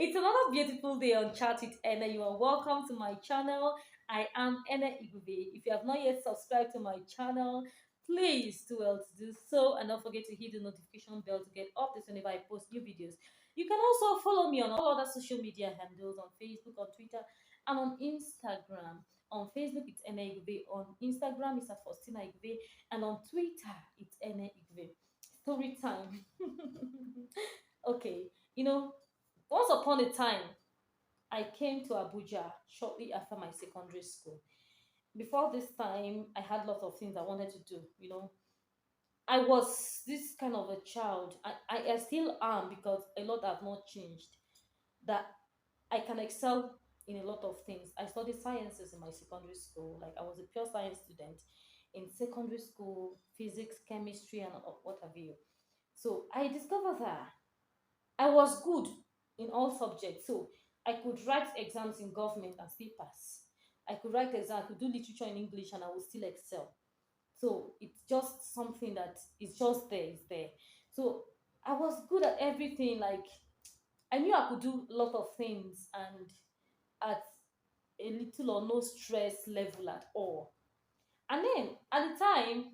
It's another beautiful day on Chat with Ene. You are welcome to my channel. I am Ene Igube. If you have not yet subscribed to my channel, please do well to do so, and don't forget to hit the notification bell to get updates whenever I post new videos. You can also follow me on all other social media handles on Facebook, on Twitter, and on Instagram. On Facebook, it's Ene Igube. On Instagram, it's at Faustina Igube, and on Twitter, it's Ene Igube. Story time. Okay, you know, once upon a time, I came to Abuja shortly after my secondary school. Before this time, I had lots of things I wanted to do. I was this kind of a child. I still am because a lot have not changed. That I can excel in a lot of things. I studied sciences in my secondary school. Like I was a pure science student in secondary school, physics, chemistry, and what have you. So I discovered that I was good in all subjects. So I could write exams in government and still pass. I could write exams, I could do literature in English and I would still excel. So it's just something that is just there, it's there. So I was good at everything. Like I knew I could do a lot of things and at a little or no stress level at all. And then at the time,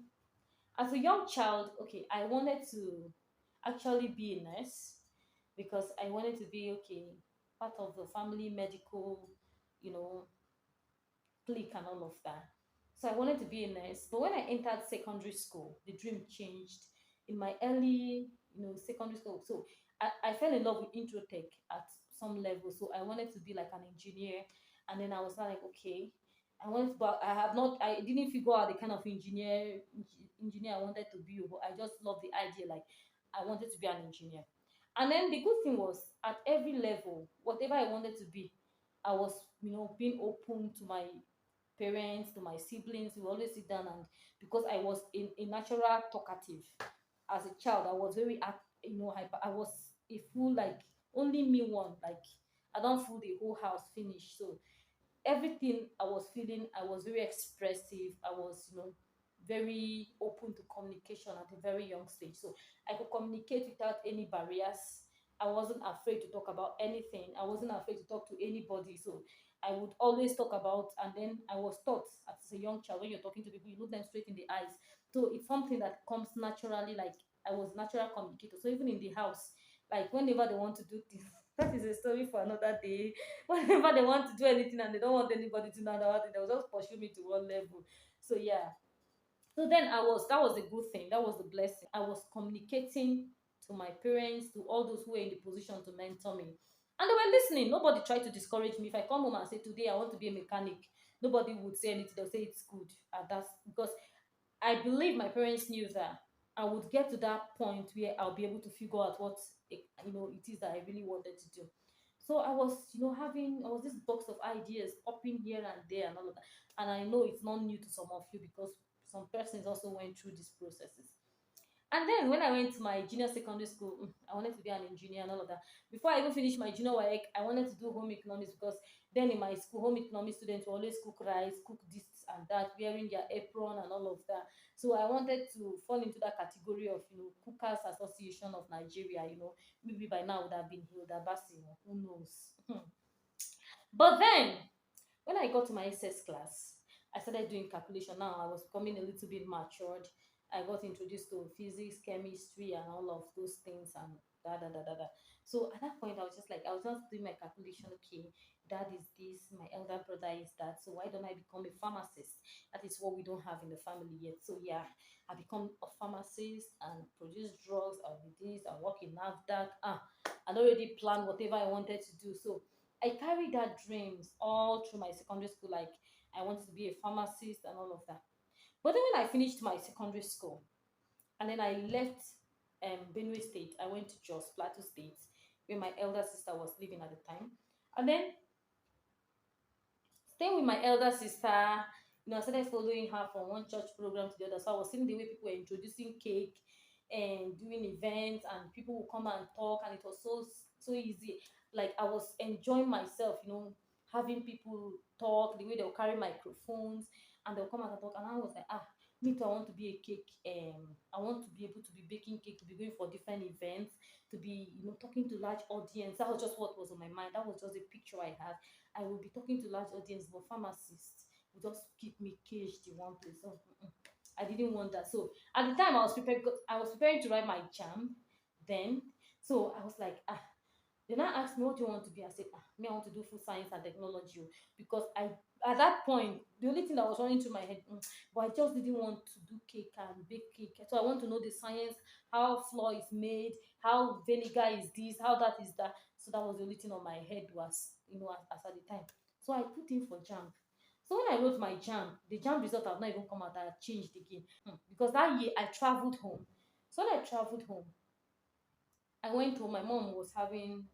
as a young child, okay, I wanted to actually be a nurse because I wanted to be okay, part of the family medical, you know, clique and all of that. So I wanted to be a nurse. But when I entered secondary school, the dream changed in my early, secondary school. So I fell in love with Introtech at some level. So I wanted to be like an engineer. And then I was like, okay, I wanted to, but I didn't figure out the kind of engineer I wanted to be, but I just loved the idea. Like I wanted to be an engineer. And then the good thing was at every level, whatever I wanted to be, I was, being open to my parents, to my siblings. We always sit down, and because I was a natural talkative as a child, I was very hyper. I was a fool, like only me one, like I don't fool the whole house finish. So everything I was feeling, I was very expressive. I was, very open to communication at a very young stage. So I could communicate without any barriers. I wasn't afraid to talk about anything. I wasn't afraid to talk to anybody. So I would always talk about, and then I was taught as a young child, when you're talking to people, you look them straight in the eyes. So it's something that comes naturally. Like I was a natural communicator. So even in the house, like whenever they want to do things, that is a story for another day. Whenever they want to do anything and they don't want anybody to know about it, they'll just pursue me to one level. So yeah. So then that was the good thing. That was the blessing. I was communicating to my parents, to all those who were in the position to mentor me. And they were listening. Nobody tried to discourage me. If I come home and say, today I want to be a mechanic, nobody would say anything. They'll say it's good. And that's because I believe my parents knew that I would get to that point where I'll be able to figure out what it is that I really wanted to do. So I was, I was this box of ideas popping here and there and all of that. And I know it's not new to some of you because some persons also went through these processes. And then when I went to my junior secondary school, I wanted to be an engineer and all of that. Before I even finished my junior work, I wanted to do home economics because then in my school, home economics students will always cook rice, cook this and that, wearing their apron and all of that. So I wanted to fall into that category of, Cookers Association of Nigeria. Maybe by now I would have been Hilda Bassi, who knows. But then when I got to my SS class, I started doing calculation. Now I was becoming a little bit matured. I got introduced to physics, chemistry, and all of those things, and da da da da da. So at that point, I was just doing my calculation. Okay, dad is this, my elder brother is that. So why don't I become a pharmacist? That is what we don't have in the family yet. So yeah, I become a pharmacist and produce drugs. I'll be this. I work in NAFDAC. I'd already planned whatever I wanted to do. So I carried that dreams all through my secondary school. Like I wanted to be a pharmacist and all of that. But then when I finished my secondary school and then I left Benue State, I went to Jos Plateau State where my elder sister was living at the time. And then staying with my elder sister, I started following her from one church program to the other. So I was seeing the way people were introducing cake and doing events, and people would come and talk, and it was so easy. Like I was enjoying myself, having people talk, the way they'll carry microphones and they'll come out and talk. And I was like, me too, I want to be a cake. I want to be able to be baking cake, to be going for different events. to be, talking to large audience. That was just what was on my mind. That was just a picture I had. I will be talking to large audience, but pharmacists will just keep me caged in one place. So I didn't want that. So at the time I was preparing to write my jam then. So I was like, then I asked me, what do you want to be? I said, me, I want to do food science and technology. Because at that point, the only thing that was running through my head, but I just didn't want to do cake and bake cake. So I want to know the science, how flour is made, how vinegar is this, how that is that. So that was the only thing on my head was, as at the time. So I put in for jam. So when I wrote my jam, the jam result have not even come out. I had changed again. Because that year I traveled home. So when I traveled home, I went home. My mom was having,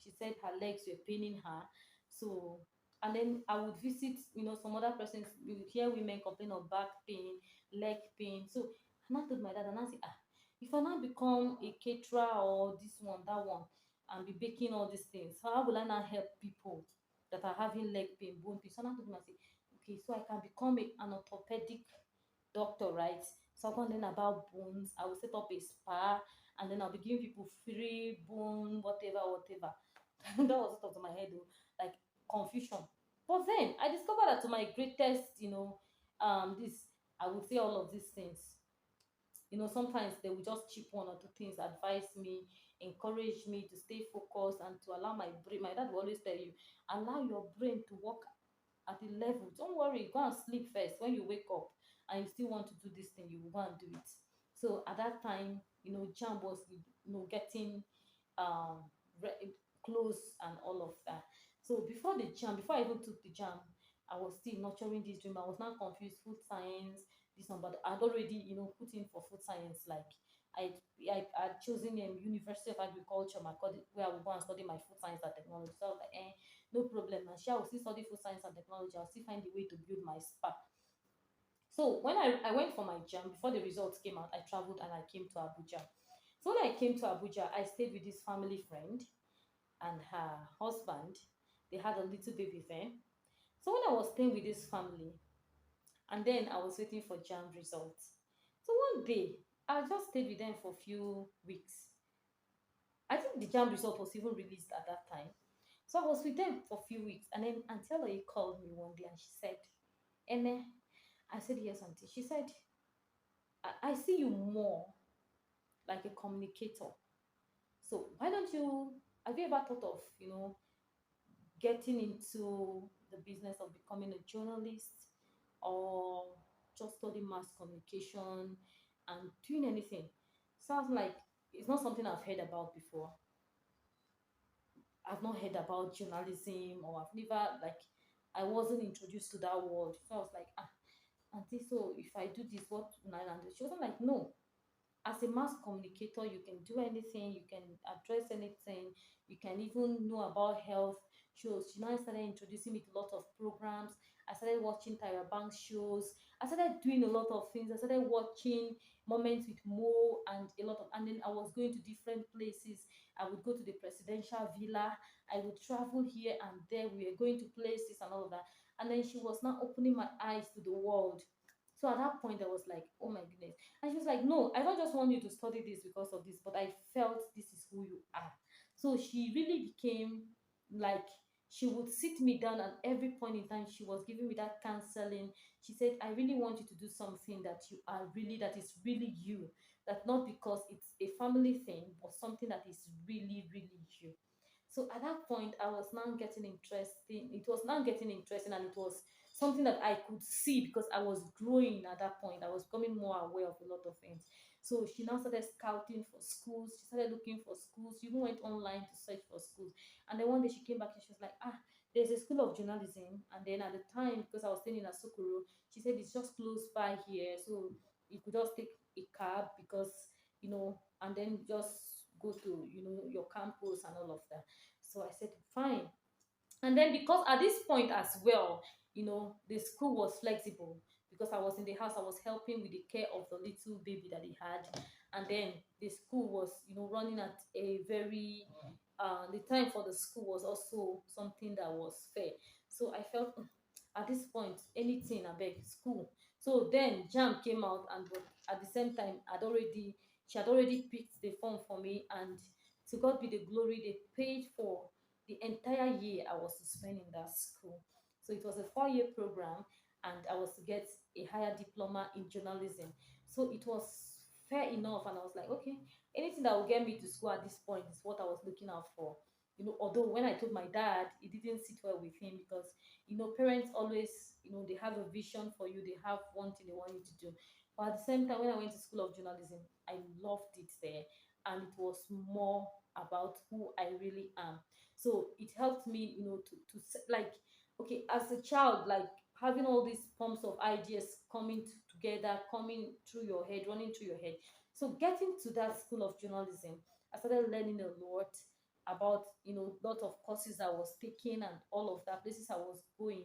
she said her legs were paining her. So, and then I would visit, some other persons. You would hear women complain of back pain, leg pain. So, and I told my dad, and I said, if I now become a caterer or this one, that one, and be baking all these things, how will I now help people that are having leg pain, bone pain? So, I told him, I said, okay, so I can become an orthopedic doctor, right? So I can learn about bones. I will set up a spa, and then I'll be giving people free bone, whatever, whatever. That was what of my head, though, like confusion. But then I discovered that to my greatest, this I would say all of these things. Sometimes they will just chip one or two things, advise me, encourage me to stay focused and to allow my brain. My dad will always tell you, allow your brain to work at the level. Don't worry, go and sleep first. When you wake up and you still want to do this thing, you will go and do it. So at that time, jam was, getting um close and all of that. So before I even took the jam, I was still nurturing this dream. I was now confused, food science, this one, but I'd already, put in for food science. Like I, I'd chosen University of Agriculture, where I would go and study my food science and technology. So I was like, no problem. And she, I will still study food science and technology. I'll still find a way to build my spa. So when I went for my jam, before the results came out, I traveled and I came to Abuja. So when I came to Abuja, I stayed with this family friend and her husband. They had a little baby then. So when I was staying with this family, and then I was waiting for jam results. So one day, I just stayed with them for a few weeks. I think the jam result was even released at that time. So I was with them for a few weeks, and then Auntie Aloy called me one day and she said, Ene, I said, yes, Auntie. She said, I see you more like a communicator. So why don't you, have you ever thought of, getting into the business of becoming a journalist or just study mass communication and doing anything? Sounds like it's not something I've heard about before. I've not heard about journalism, or I've never, like, I wasn't introduced to that world. So I was like, auntie, so if I do this, what will I do? She wasn't like, no. As a mass communicator, you can do anything, you can address anything, you can even know about health shows. She now started introducing me to a lot of programs. I started watching Tyra Banks shows. I started doing a lot of things. I started watching Moments with Mo and a lot of, and then I was going to different places. I would go to the presidential villa. I would travel here and there. We were going to places and all of that. And then she was now opening my eyes to the world. So at that point, I was like, oh my goodness. And she was like, no, I don't just want you to study this because of this, but I felt this is who you are. So she really became like, she would sit me down at every point in time. She was giving me that counseling. She said, I really want you to do something that you are really, that is really you. That not because it's a family thing, but something that is really, really you. So at that point, I was now getting interesting. It was now getting interesting, and it was something that I could see because I was growing at that point. I was becoming more aware of a lot of things. So she now started scouting for schools. She started looking for schools. She even went online to search for schools. And then one day she came back and she was like, there's a school of journalism. And then at the time, because I was staying in Asokoro, she said it's just close by here. So you could just take a cab because, and then just go to, your campus and all of that. So I said, fine. And then because at this point as well, the school was flexible because I was in the house, I was helping with the care of the little baby that he had. And then the school was, running at a very, the time for the school was also something that was fair. So I felt, at this point, anything, I beg, school. So then Jam came out, and but at the same time, she had already picked the form for me, and To God be the glory, they paid for the entire year I was to spend in that school. So it was a 4-year program, and I was to get a higher diploma in journalism. So it was fair enough, and I was like, okay, anything that will get me to school at this point is what I was looking out for. Although when I told my dad, it didn't sit well with him because parents always, they have a vision for you, they have one thing they want you to do. But at the same time, when I went to School of Journalism, I loved it there, and it was more about who I really am. So it helped me, like, okay, as a child, like having all these forms of ideas coming together, coming through your head, running through your head. So getting to that School of Journalism, I started learning a lot about, lot of courses I was taking and all of that, places I was going.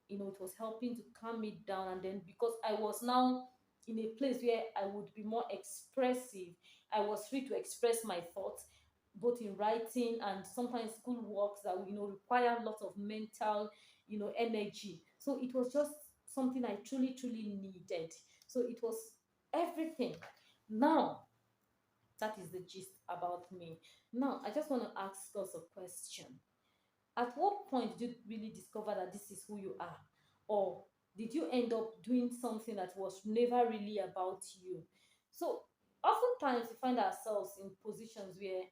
It was helping to calm me down. And then because I was now in a place where I would be more expressive, I was free to express my thoughts both in writing and sometimes school works that require a lot of mental energy. So it was just something I truly truly needed. So it was everything. Now, that is the gist about me. Now I just want to ask us a question. At what point did you really discover that this is who you are? Or did you end up doing something that was never really about you? So oftentimes we find ourselves in positions where,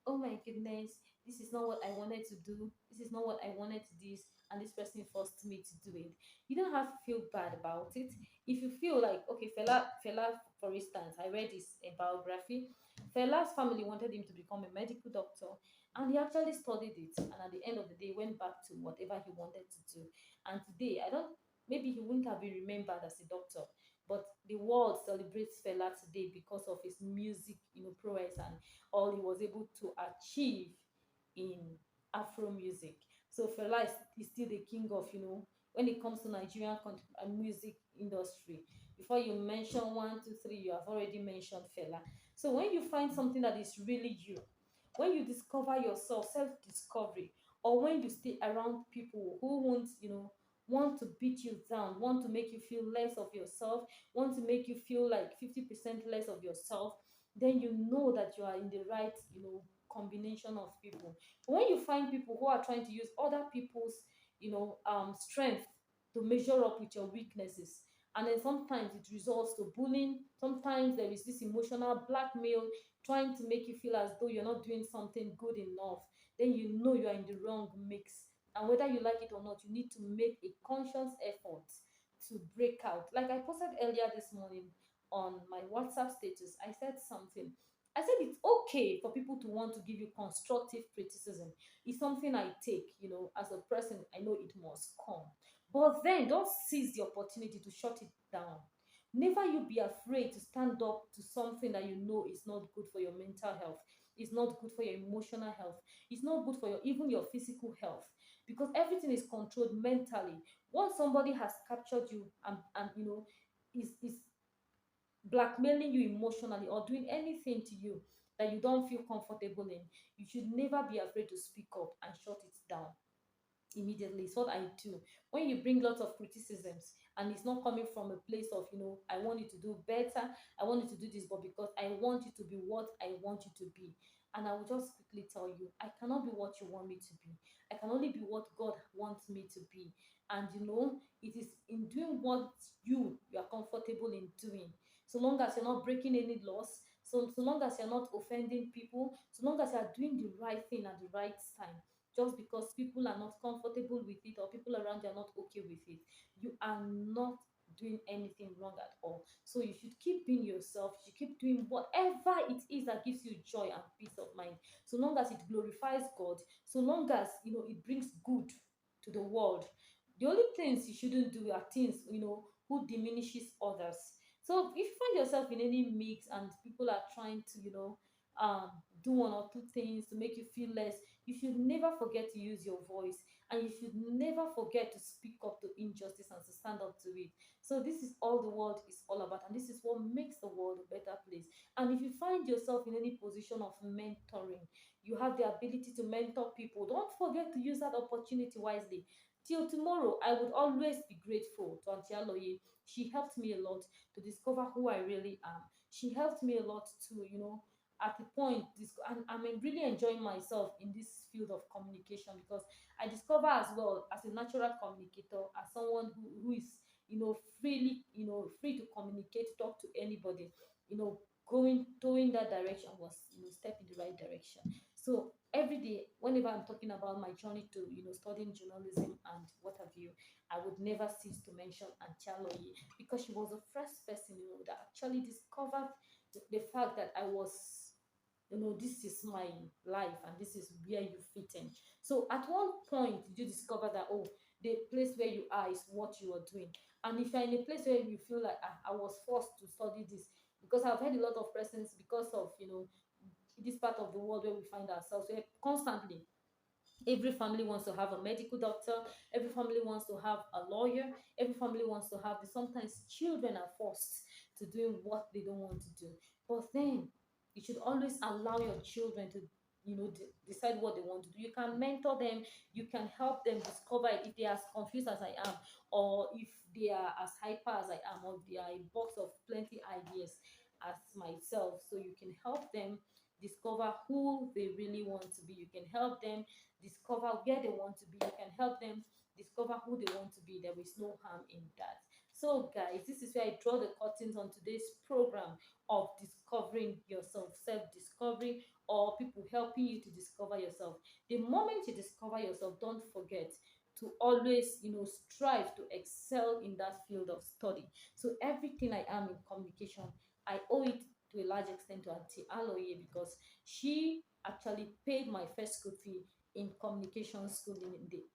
oh my goodness, this is not what I wanted to do, this is not what I wanted to do, and this person forced me to do it. You don't have to feel bad about it. If you feel like, okay, Fela, for instance, I read his biography. Fela's family wanted him to become a medical doctor, and he actually studied it, and at the end of the day went back to whatever he wanted to do. And today, I don't maybe he wouldn't have been remembered as a doctor, but the world celebrates Fela today because of his music, prowess, and all he was able to achieve in Afro music. So Fela is still the king of, when it comes to Nigerian music industry. Before you mention one, two, three, you have already mentioned Fela. So when you find something that is really you, when you discover yourself, self-discovery, or when you stay around people who want to beat you down, want to make you feel less of yourself, want to make you feel like 50% less of yourself, then you know that you are in the right, combination of people. But when you find people who are trying to use other people's, strength to measure up with your weaknesses, and then sometimes it results to bullying, sometimes there is this emotional blackmail trying to make you feel as though you're not doing something good enough, then you know you are in the wrong mix. And whether you like it or not, you need to make a conscious effort to break out. Like I posted earlier this morning on my WhatsApp status, I said something. I said it's okay for people to want to give you constructive criticism. It's something I take, as a person, I know it must come. But then don't seize the opportunity to shut it down. Never you be afraid to stand up to something that you know is not good for your mental health, it's not good for your emotional health, it's not good for your even your physical health, because everything is controlled mentally. Once somebody has captured you and is blackmailing you emotionally or doing anything to you that you don't feel comfortable in, you should never be afraid to speak up and shut it down immediately. It's what I do. When you bring lots of criticisms and it's not coming from a place of, I want you to do better, I want you to do this, but because I want you to be what I want you to be. And I will just quickly tell you, I cannot be what you want me to be. I can only be what God wants me to be. And it is in doing what you are comfortable in doing. So long as you're not breaking any laws, so long as you're not offending people, so long as you're doing the right thing at the right time, just because people are not comfortable with it or people around you are not okay with it, you are not doing anything wrong at all. So you should keep being yourself. You should keep doing whatever it is that gives you joy and peace of mind. So long as it glorifies God, so long as it brings good to the world. The only things you shouldn't do are things who diminishes others. So if you find yourself in any mix and people are trying to um do one or two things to make you feel less, you should never forget to use your voice, and you should never forget to speak up to injustice and to stand up to it. So this is all the world is all about, and this is what makes the world a better place. And if you find yourself in any position of mentoring, you have the ability to mentor people, don't forget to use that opportunity wisely. Till tomorrow, I would always be grateful to Auntie Aloye. She helped me a lot to discover who I really am. She helped me a lot to at the point this, and I'm really enjoying myself in this field of communication, because I discover as well as a natural communicator, as someone who is, freely, free to communicate, talk to anybody, going that direction was, step in the right direction. So every day, whenever I'm talking about my journey to, studying journalism and what have you, I would never cease to mention Auntie Aloye, because she was the first person, that actually discovered the fact that I was, this is my life and this is where you fit in. So at one point, did you discover that, oh, the place where you are is what you are doing? And if you're in a place where you feel like, I was forced to study this, because I've had a lot of persons, because of, this part of the world where we find ourselves, where constantly every family wants to have a medical doctor, every family wants to have a lawyer, every family wants to have this. Sometimes children are forced to doing what they don't want to do. But then you should always allow your children to, decide what they want to do. You can mentor them, you can help them discover it, if they are as confused as I am, or if they are as hyper as I am, or if they are a box of plenty ideas as myself. So you can help them discover who they really want to be. You can help them discover where they want to be. You can help them discover who they want to be. There is no harm in that. So, guys, this is where I draw the curtains on today's program of discovering yourself, self discovery, or people helping you to discover yourself. The moment you discover yourself, don't forget to always, strive to excel in that field of study. So, everything I am in communication, I owe it to a large extent to Auntie Aloye, because she actually paid my first school fee in communication school,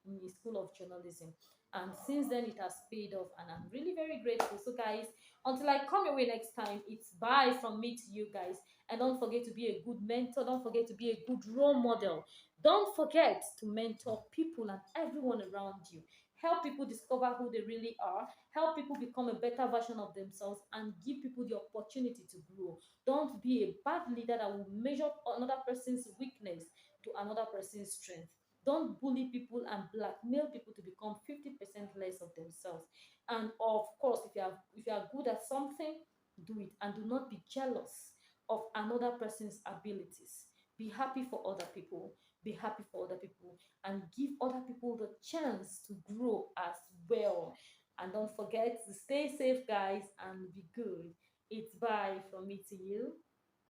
in the school of journalism. And since then, it has paid off, and I'm really very grateful. So, guys, until I come your way next time, it's bye from me to you guys. And don't forget to be a good mentor. Don't forget to be a good role model. Don't forget to mentor people and everyone around you. Help people discover who they really are. Help people become a better version of themselves, and give people the opportunity to grow. Don't be a bad leader that will measure another person's weakness to another person's strength. Don't bully people and blackmail people to become 50% less of themselves. And of course, if you are good at something, do it, and do not be jealous of another person's abilities. Be happy for other people. Be happy for other people, and give other people the chance to grow as well. And don't forget to stay safe, guys, and be good. It's bye from me to you.